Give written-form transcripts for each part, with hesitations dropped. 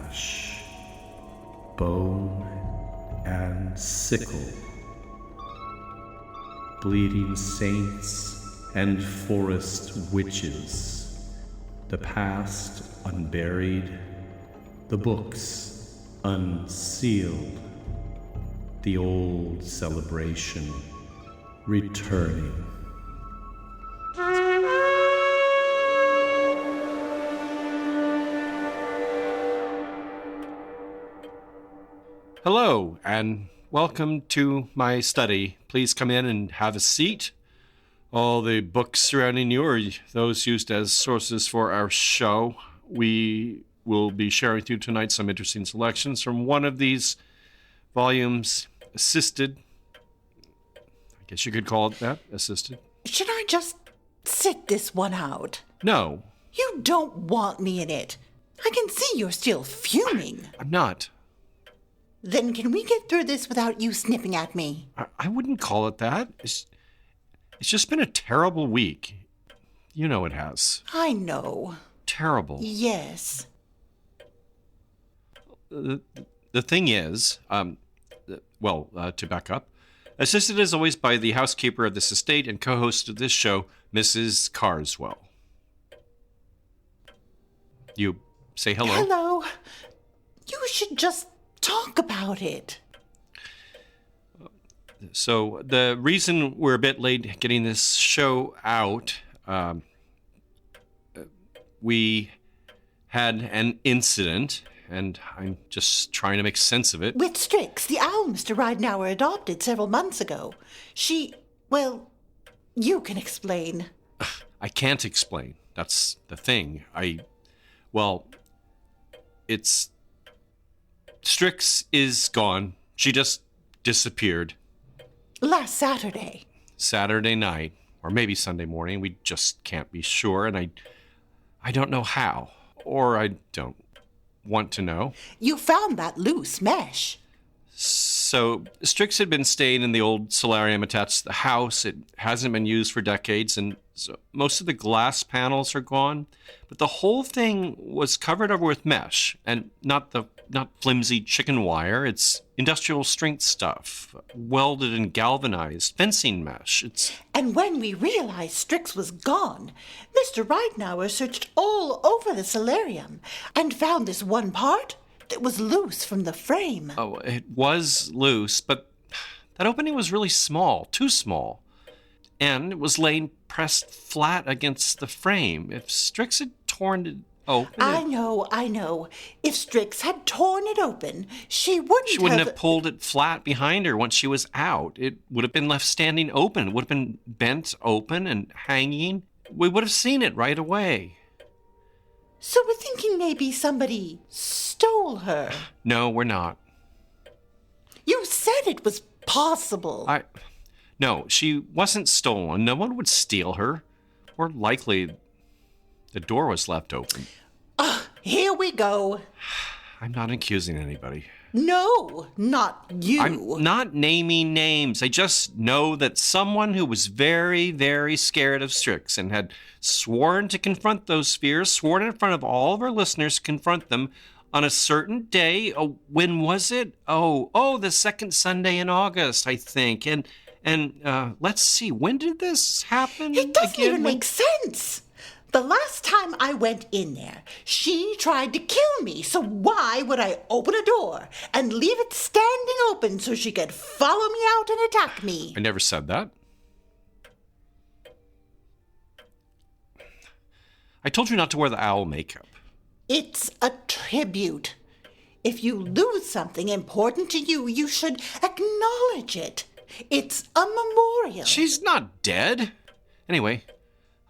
ash, bone and sickle, bleeding saints and forest witches, the past unburied, the books unsealed, the old celebration returning. Hello, and welcome to my study. Please come in and have a seat. All the books surrounding you are those used as sources for our show. We will be sharing with you tonight some interesting selections from one of these volumes, assisted. I guess you could call it that, assisted. Should I just sit this one out? No. You don't want me in it. I can see you're still fuming. I'm not. Then can we get through this without you snipping at me? I wouldn't call it that. It's just been a terrible week. You know it has. I know. Terrible. Yes. The thing is, to back up, assisted as always by the housekeeper of this estate and co-host of this show, Mrs. Carswell. You say hello. Hello. You should just talk about it. So the reason we're a bit late getting this show out, we had an incident, and I'm just trying to make sense of it. With Strix, the owl Mr. Ridenauer adopted several months ago. You can explain. I can't explain. That's the thing. Strix is gone. She just disappeared. Last Saturday. Saturday night, or maybe Sunday morning. We just can't be sure, and I don't know how, or I don't want to know. You found that loose mesh. So, Strix had been staying in the old solarium attached to the house. It hasn't been used for decades, and so most of the glass panels are gone. But the whole thing was covered over with mesh, and not flimsy chicken wire. It's industrial strength stuff, welded and galvanized fencing mesh. And when we realized Strix was gone, Mr. Ridenauer searched all over the solarium and found this one part that was loose from the frame. Oh, it was loose, but that opening was really small, too small. And it was laying pressed flat against the frame. If Strix had torn it open... I know. If Strix had torn it open, she wouldn't have pulled it flat behind her once she was out. It would have been left standing open. It would have been bent open and hanging. We would have seen it right away. So we're thinking maybe somebody stole her. No, we're not. You said it was possible. No, she wasn't stolen. No one would steal her. Or likely the door was left open. Here we go. I'm not accusing anybody. No, not you. I'm not naming names. I just know that someone who was very, very scared of Strix and had sworn to confront those fears, sworn in front of all of our listeners to confront them on a certain day. Oh, when was it? Oh, the second Sunday in August, I think. And let's see, when did this happen? It doesn't even make sense. The last time I went in there, she tried to kill me, so why would I open a door and leave it standing open so she could follow me out and attack me? I never said that. I told you not to wear the owl makeup. It's a tribute. If you lose something important to you, you should acknowledge it. It's a memorial. She's not dead. Anyway,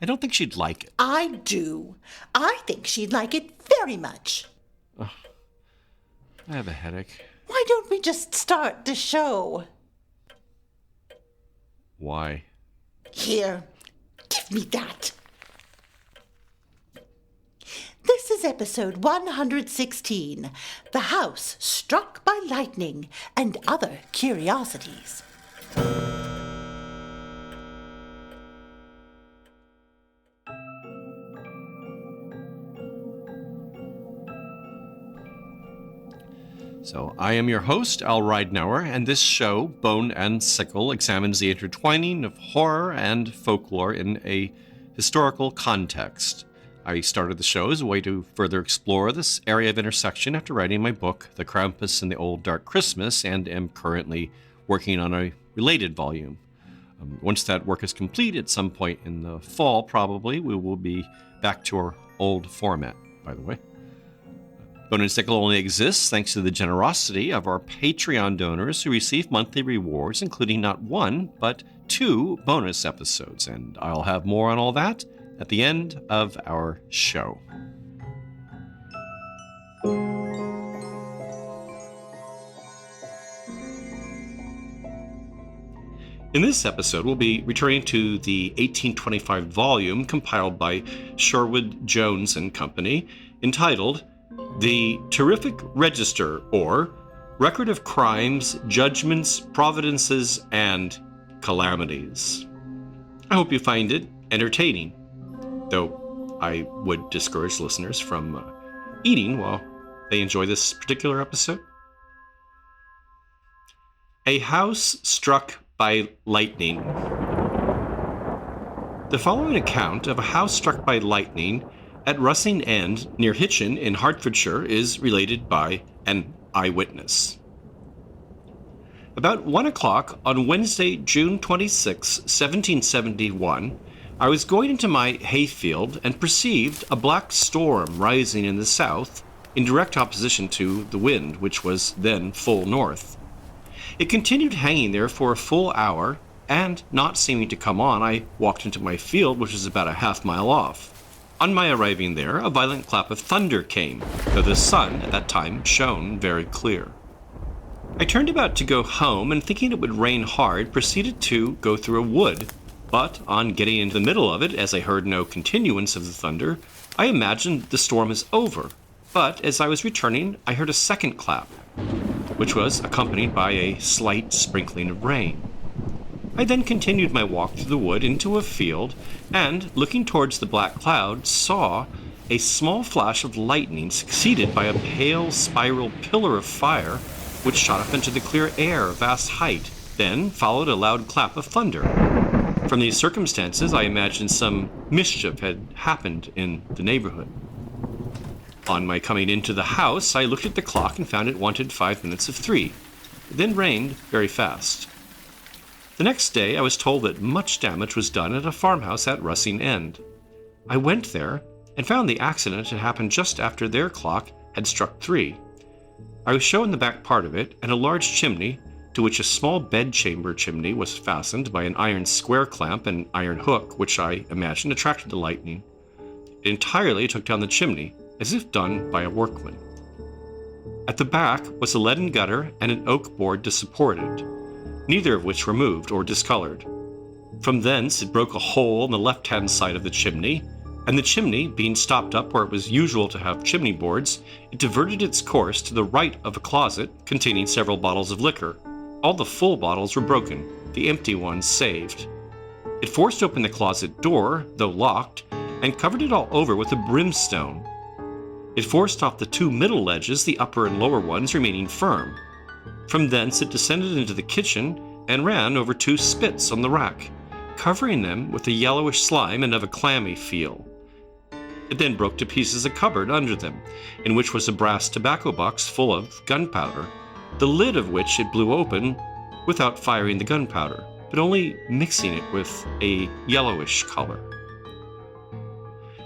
I don't think she'd like it. I do. I think she'd like it very much. I have a headache. Why don't we just start the show? Why? Here, give me that. This is episode 116, The House Struck by Lightning and Other Curiosities. So I am your host, Al Ridenauer, and this show, Bone and Sickle, examines the intertwining of horror and folklore in a historical context. I started the show as a way to further explore this area of intersection after writing my book, The Krampus and the Old Dark Christmas, and am currently working on a related volume. Once that work is complete, at some point in the fall probably, we will be back to our old format, by the way. Bone and Sickle only exists thanks to the generosity of our Patreon donors who receive monthly rewards, including not one, but 2 bonus episodes. And I'll have more on all that at the end of our show. In this episode, we'll be returning to the 1825 volume compiled by Sherwood Jones and Company, entitled The Terrific Register, or Record of Crimes, Judgments, Providences, and Calamities. I hope you find it entertaining, though I would discourage listeners from eating while they enjoy this particular episode. A house struck by lightning. The following account of a house struck by lightning at Russing End, near Hitchin in Hertfordshire, is related by an eyewitness. About 1 o'clock on Wednesday, June 26, 1771, I was going into my hayfield and perceived a black storm rising in the south in direct opposition to the wind, which was then full north. It continued hanging there for a full hour, and not seeming to come on, I walked into my field, which was about a half-mile off. On my arriving there, a violent clap of thunder came, though the sun at that time shone very clear. I turned about to go home, and thinking it would rain hard, proceeded to go through a wood. But on getting into the middle of it, as I heard no continuance of the thunder, I imagined the storm is over. But as I was returning, I heard a second clap, which was accompanied by a slight sprinkling of rain. I then continued my walk through the wood into a field, and, looking towards the black cloud, saw a small flash of lightning succeeded by a pale spiral pillar of fire, which shot up into the clear air of vast height. Then followed a loud clap of thunder. From these circumstances, I imagined some mischief had happened in the neighborhood. On my coming into the house, I looked at the clock and found it wanted 5 minutes of 3. It then rained very fast. The next day, I was told that much damage was done at a farmhouse at Russing End. I went there and found the accident had happened just after their clock had struck 3. I was shown the back part of it, and a large chimney, to which a small bedchamber chimney was fastened by an iron square clamp and iron hook, which I imagined attracted the lightning. It entirely took down the chimney, as if done by a workman. At the back was a leaden gutter and an oak board to support it, neither of which were moved or discolored. From thence it broke a hole in the left-hand side of the chimney, and the chimney, being stopped up where it was usual to have chimney boards, it diverted its course to the right of a closet containing several bottles of liquor. All the full bottles were broken, the empty ones saved. It forced open the closet door, though locked, and covered it all over with a brimstone. It forced off the 2 middle ledges, the upper and lower ones remaining firm. From thence it descended into the kitchen and ran over 2 spits on the rack, covering them with a yellowish slime and of a clammy feel. It then broke to pieces a cupboard under them, in which was a brass tobacco box full of gunpowder, the lid of which it blew open without firing the gunpowder, but only mixing it with a yellowish color.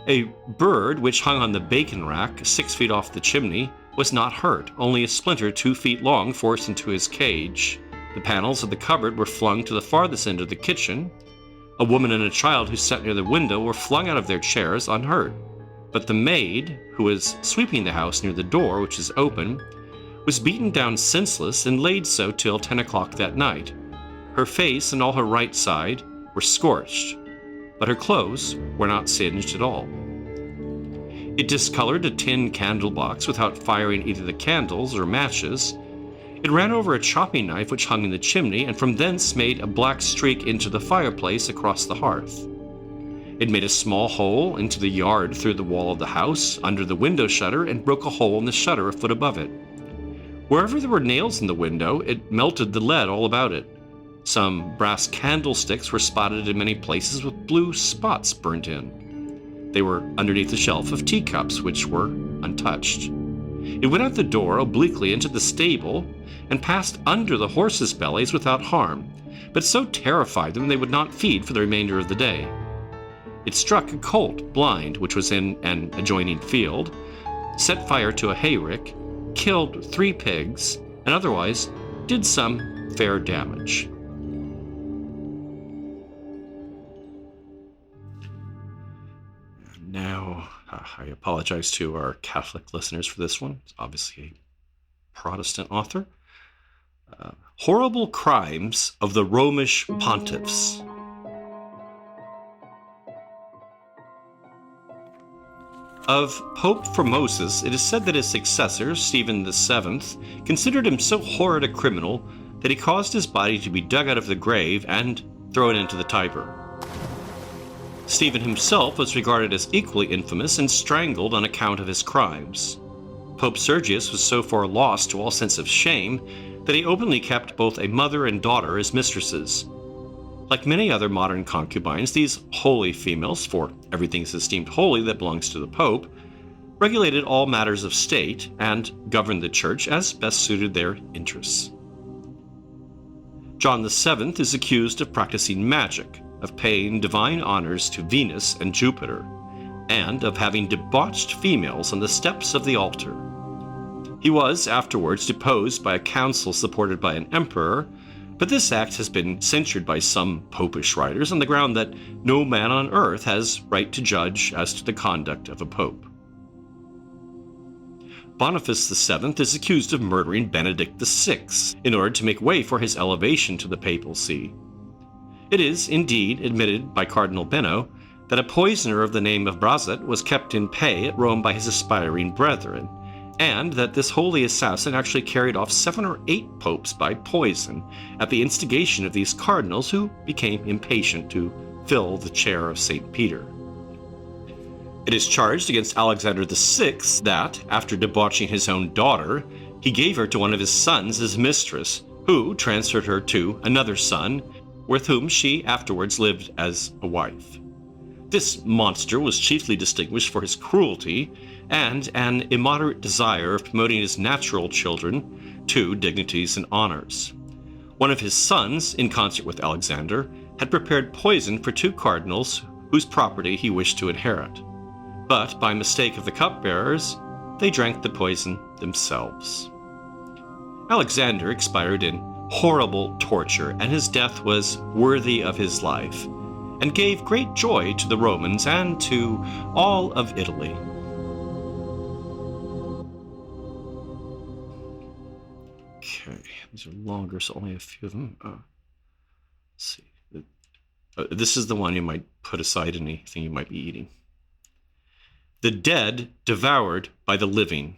A bird which hung on the bacon rack 6 feet off the chimney was not hurt, only a splinter 2 feet long forced into his cage. The panels of the cupboard were flung to the farthest end of the kitchen. A woman and a child who sat near the window were flung out of their chairs unhurt. But the maid, who was sweeping the house near the door, which is open, was beaten down senseless and laid so till 10 o'clock that night. Her face and all her right side were scorched, but her clothes were not singed at all. It discolored a tin candle box without firing either the candles or matches. It ran over a chopping knife which hung in the chimney, and from thence made a black streak into the fireplace across the hearth. It made a small hole into the yard through the wall of the house, under the window shutter, and broke a hole in the shutter a foot above it. Wherever there were nails in the window, it melted the lead all about it. Some brass candlesticks were spotted in many places with blue spots burnt in. They were underneath a shelf of teacups, which were untouched. It went out the door obliquely into the stable and passed under the horses' bellies without harm, but so terrified them they would not feed for the remainder of the day. It struck a colt blind, which was in an adjoining field, set fire to a hayrick, killed 3 pigs, and otherwise did some fair damage. Now, I apologize to our Catholic listeners for this one. It's obviously a Protestant author. Horrible Crimes of the Romish Pontiffs. Of Pope Formosus, it is said that his successor, Stephen VII, considered him so horrid a criminal that he caused his body to be dug out of the grave and thrown into the Tiber. Stephen himself was regarded as equally infamous and strangled on account of his crimes. Pope Sergius was so far lost to all sense of shame that he openly kept both a mother and daughter as mistresses. Like many other modern concubines, these holy females, for everything is esteemed holy that belongs to the Pope, regulated all matters of state and governed the church as best suited their interests. John VII is accused of practicing magic, of paying divine honors to Venus and Jupiter, and of having debauched females on the steps of the altar. He was afterwards deposed by a council supported by an emperor, but this act has been censured by some popish writers on the ground that no man on earth has right to judge as to the conduct of a pope. Boniface VII is accused of murdering Benedict VI in order to make way for his elevation to the papal see. It is, indeed, admitted by Cardinal Benno that a poisoner of the name of Brazet was kept in pay at Rome by his aspiring brethren, and that this holy assassin actually carried off 7 or 8 popes by poison at the instigation of these cardinals who became impatient to fill the chair of St. Peter. It is charged against Alexander VI that, after debauching his own daughter, he gave her to one of his sons as mistress, who transferred her to another son, with whom she afterwards lived as a wife. This monster was chiefly distinguished for his cruelty and an immoderate desire of promoting his natural children to dignities and honors. One of his sons, in concert with Alexander, had prepared poison for 2 cardinals whose property he wished to inherit. But by mistake of the cupbearers, they drank the poison themselves. Alexander expired in horrible torture, and his death was worthy of his life, and gave great joy to the Romans and to all of Italy. Okay, these are longer, so only a few of them. Let's see. This is the one you might put aside anything you might be eating. The dead devoured by the living.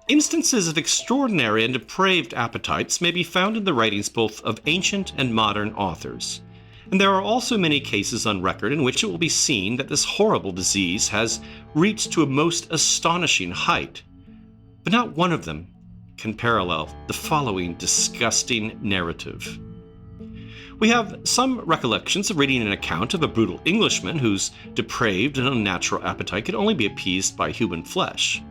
Instances of extraordinary and depraved appetites may be found in the writings both of ancient and modern authors, and there are also many cases on record in which it will be seen that this horrible disease has reached to a most astonishing height, but not one of them can parallel the following disgusting narrative. We have some recollections of reading an account of a brutal Englishman whose depraved and unnatural appetite could only be appeased by human flesh.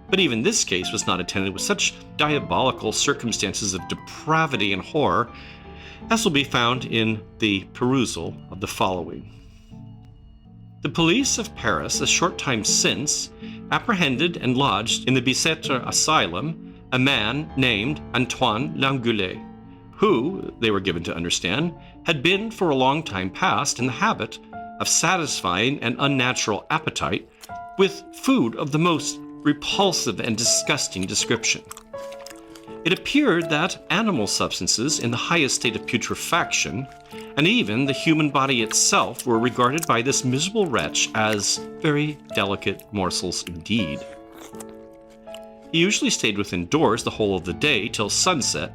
But even this case was not attended with such diabolical circumstances of depravity and horror as will be found in the perusal of the following. The police of Paris, a short time since, apprehended and lodged in the Bicêtre asylum a man named Antoine Langoulet, who, they were given to understand, had been for a long time past in the habit of satisfying an unnatural appetite with food of the most repulsive and disgusting description. It appeared that animal substances in the highest state of putrefaction, and even the human body itself, were regarded by this miserable wretch as very delicate morsels indeed. He usually stayed within doors the whole of the day till sunset,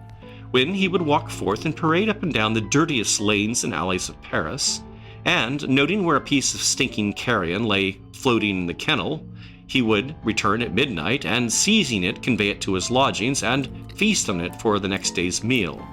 when he would walk forth and parade up and down the dirtiest lanes and alleys of Paris, and, noting where a piece of stinking carrion lay floating in the kennel, He would return at midnight and, seizing it, convey it to his lodgings and feast on it for the next day's meal.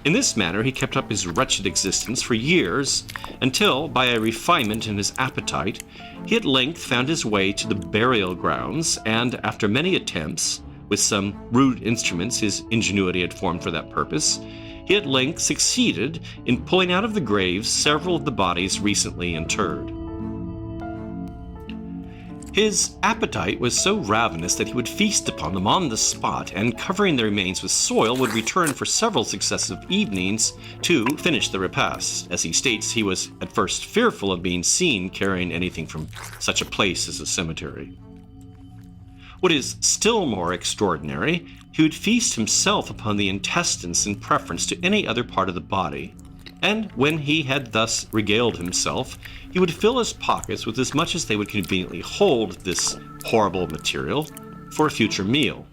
In this manner he kept up his wretched existence for years, until, by a refinement in his appetite, he at length found his way to the burial grounds, and after many attempts, with some rude instruments his ingenuity had formed for that purpose, he at length succeeded in pulling out of the graves several of the bodies recently interred. His appetite was so ravenous that he would feast upon them on the spot, and covering the remains with soil, would return for several successive evenings to finish the repast. As he states, he was at first fearful of being seen carrying anything from such a place as a cemetery. What is still more extraordinary, he would feast himself upon the intestines in preference to any other part of the body, and when he had thus regaled himself, he would fill his pockets with as much as they would conveniently hold this horrible material for a future meal.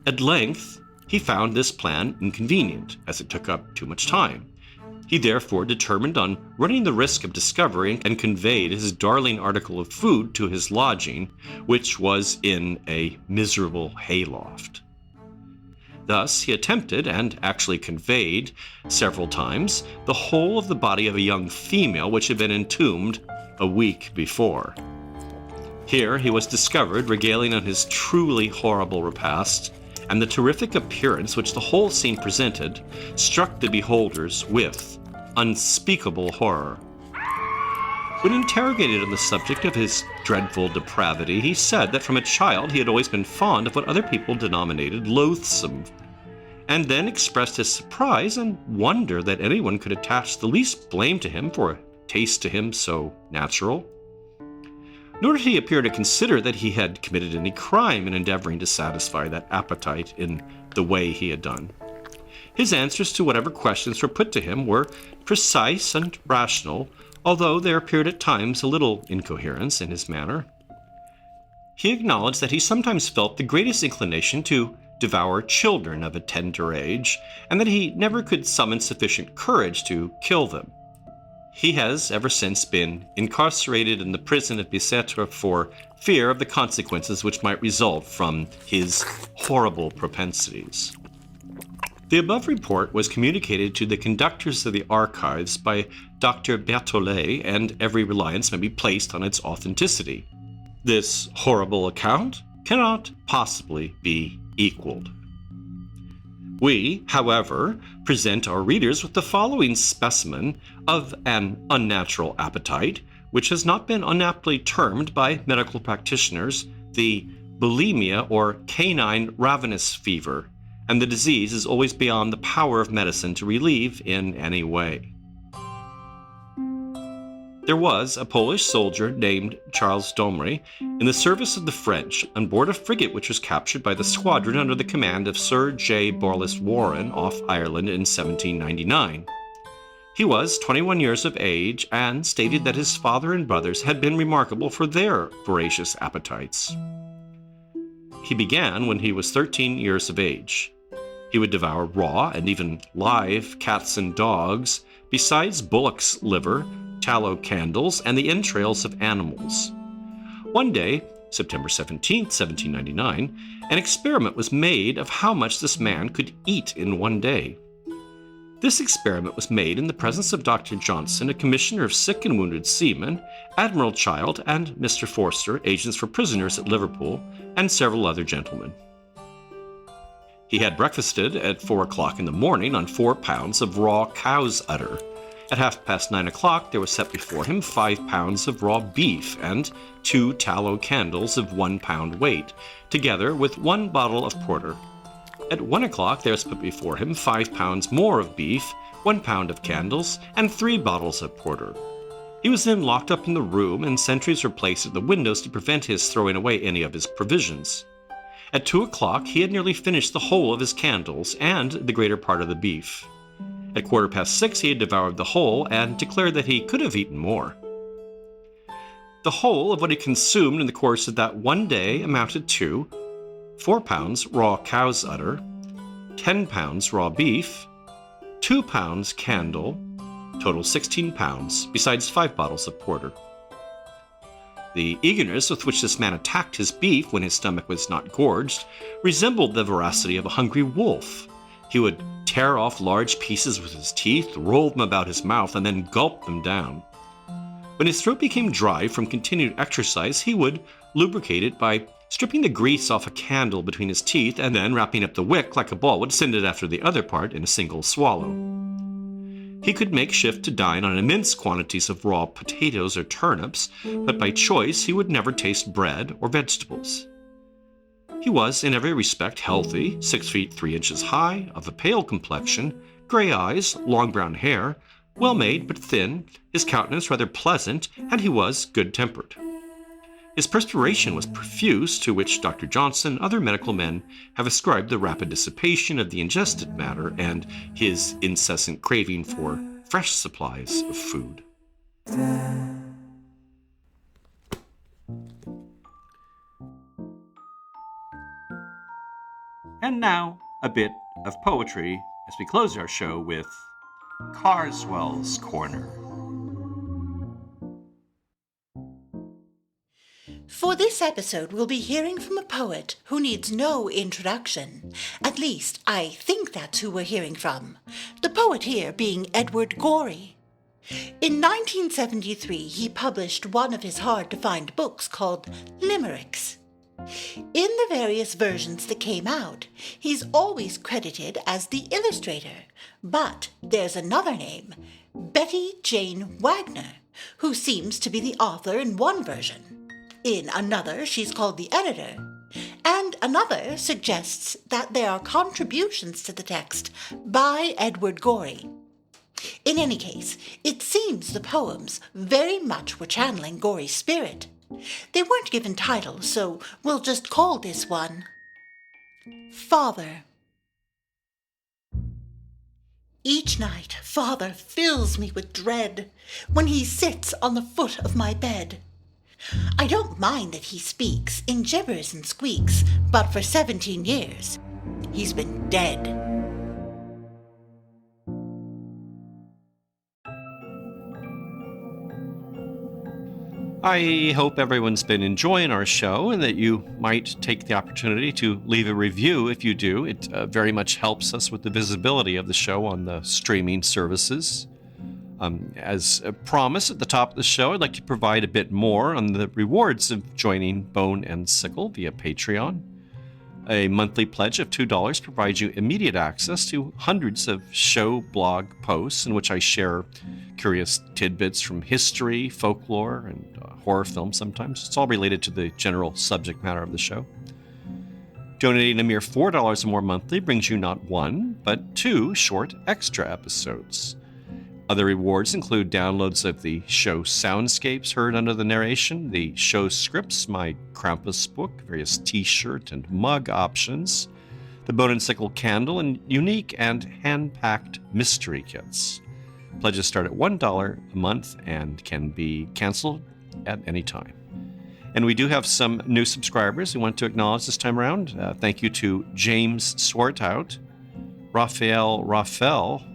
At length, he found this plan inconvenient, as it took up too much time. He therefore determined on running the risk of discovery, and conveyed his darling article of food to his lodging, which was in a miserable hayloft. Thus he attempted, and actually conveyed several times, the whole of the body of a young female which had been entombed a week before. Here he was discovered regaling on his truly horrible repast, and the terrific appearance which the whole scene presented struck the beholders with unspeakable horror. When interrogated on the subject of his dreadful depravity, he said that from a child he had always been fond of what other people denominated loathsome, and then expressed his surprise and wonder that anyone could attach the least blame to him for a taste to him so natural. Nor did he appear to consider that he had committed any crime in endeavoring to satisfy that appetite in the way he had done. His answers to whatever questions were put to him were precise and rational, although there appeared at times a little incoherence in his manner. He acknowledged that he sometimes felt the greatest inclination to devour children of a tender age, and that he never could summon sufficient courage to kill them. He has ever since been incarcerated in the prison of Bicêtre for fear of the consequences which might result from his horrible propensities. The above report was communicated to the conductors of the archives by Dr. Berthollet, and every reliance may be placed on its authenticity. This horrible account cannot possibly be equaled. We, however, present our readers with the following specimen of an unnatural appetite, which has not been unaptly termed by medical practitioners the bulimia or canine ravenous fever, and the disease is always beyond the power of medicine to relieve in any way. There was a Polish soldier named Charles Domry in the service of the French on board a frigate which was captured by the squadron under the command of Sir J. Borlas Warren off Ireland in 1799. He was 21 years of age and stated that his father and brothers had been remarkable for their voracious appetites. He began when he was 13 years of age. He would devour raw and even live cats and dogs, besides bullock's liver, tallow candles, and the entrails of animals. One day, September 17, 1799, an experiment was made of how much this man could eat in one day. This experiment was made in the presence of Dr. Johnson, a commissioner of sick and wounded seamen, Admiral Child, and Mr. Forster, agents for prisoners at Liverpool, and several other gentlemen. He had breakfasted at 4 o'clock in the morning on 4 pounds of raw cow's udder. At 9:30 o'clock, there was set before him 5 pounds of raw beef and 2 tallow candles of 1 pound weight, together with 1 bottle of porter. At 1 o'clock, there was put before him 5 pounds more of beef, 1 pound of candles, and 3 bottles of porter. He was then locked up in the room, and sentries were placed at the windows to prevent his throwing away any of his provisions. At 2 o'clock, he had nearly finished the whole of his candles and the greater part of the beef. At 6:15, he had devoured the whole and declared that he could have eaten more. The whole of what he consumed in the course of that one day amounted to 4 pounds raw cow's udder, 10 pounds raw beef, 2 pounds candle, total 16 pounds, besides 5 bottles of porter. The eagerness with which this man attacked his beef when his stomach was not gorged resembled the voracity of a hungry wolf. He would tear off large pieces with his teeth, roll them about his mouth, and then gulp them down. When his throat became dry from continued exercise, he would lubricate it by stripping the grease off a candle between his teeth and then wrapping up the wick like a ball would send it after the other part in a single swallow. He could make shift to dine on immense quantities of raw potatoes or turnips, but by choice he would never taste bread or vegetables. He was, in every respect, healthy, 6 feet 3 inches high, of a pale complexion, gray eyes, long brown hair, well-made but thin, his countenance rather pleasant, and he was good-tempered. His perspiration was profuse, to which Dr. Johnson and other medical men have ascribed the rapid dissipation of the ingested matter and his incessant craving for fresh supplies of food. And now, a bit of poetry as we close our show with Carswell's Corner. For this episode, we'll be hearing from a poet who needs no introduction. At least, I think that's who we're hearing from. The poet here being Edward Gorey. In 1973, he published one of his hard-to-find books called Limericks. In the various versions that came out, he's always credited as the illustrator, but there's another name, Betty Jane Wagner, who seems to be the author in one version. In another, she's called the editor, and another suggests that there are contributions to the text by Edward Gorey. In any case, it seems the poems very much were channeling Gorey's spirit. They weren't given titles, so we'll just call this one Father. Each night, Father fills me with dread when he sits on the foot of my bed. I don't mind that he speaks in gibbers and squeaks, but for 17 years, he's been dead. I hope everyone's been enjoying our show and that you might take the opportunity to leave a review if you do. It very much helps us with the visibility of the show on the streaming services. As promised at the top of the show, I'd like to provide a bit more on the rewards of joining Bone and Sickle via Patreon. A monthly pledge of $2 provides you immediate access to hundreds of show blog posts in which I share curious tidbits from history, folklore, and horror films sometimes. It's all related to the general subject matter of the show. Donating a mere $4 or more monthly brings you not one, but 2 short extra episodes. Other rewards include downloads of the show soundscapes heard under the narration, the show scripts, my Krampus book, various t-shirt and mug options, the Bone and Sickle candle, and unique and hand-packed mystery kits. Pledges start at $1 a month and can be canceled at any time. And we do have some new subscribers we want to acknowledge this time around. Thank you to James Swartout, Raphael,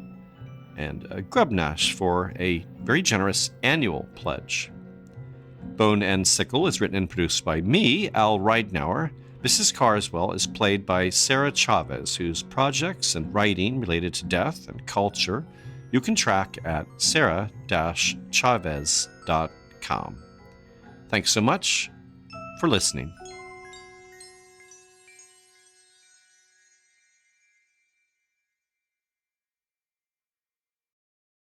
and Grubnash for a very generous annual pledge. Bone and Sickle is written and produced by me, Al Ridenour. Mrs. Carswell is played by Sarah Chavez, whose projects and writing related to death and culture you can track at sarah-chavez.com. Thanks so much for listening.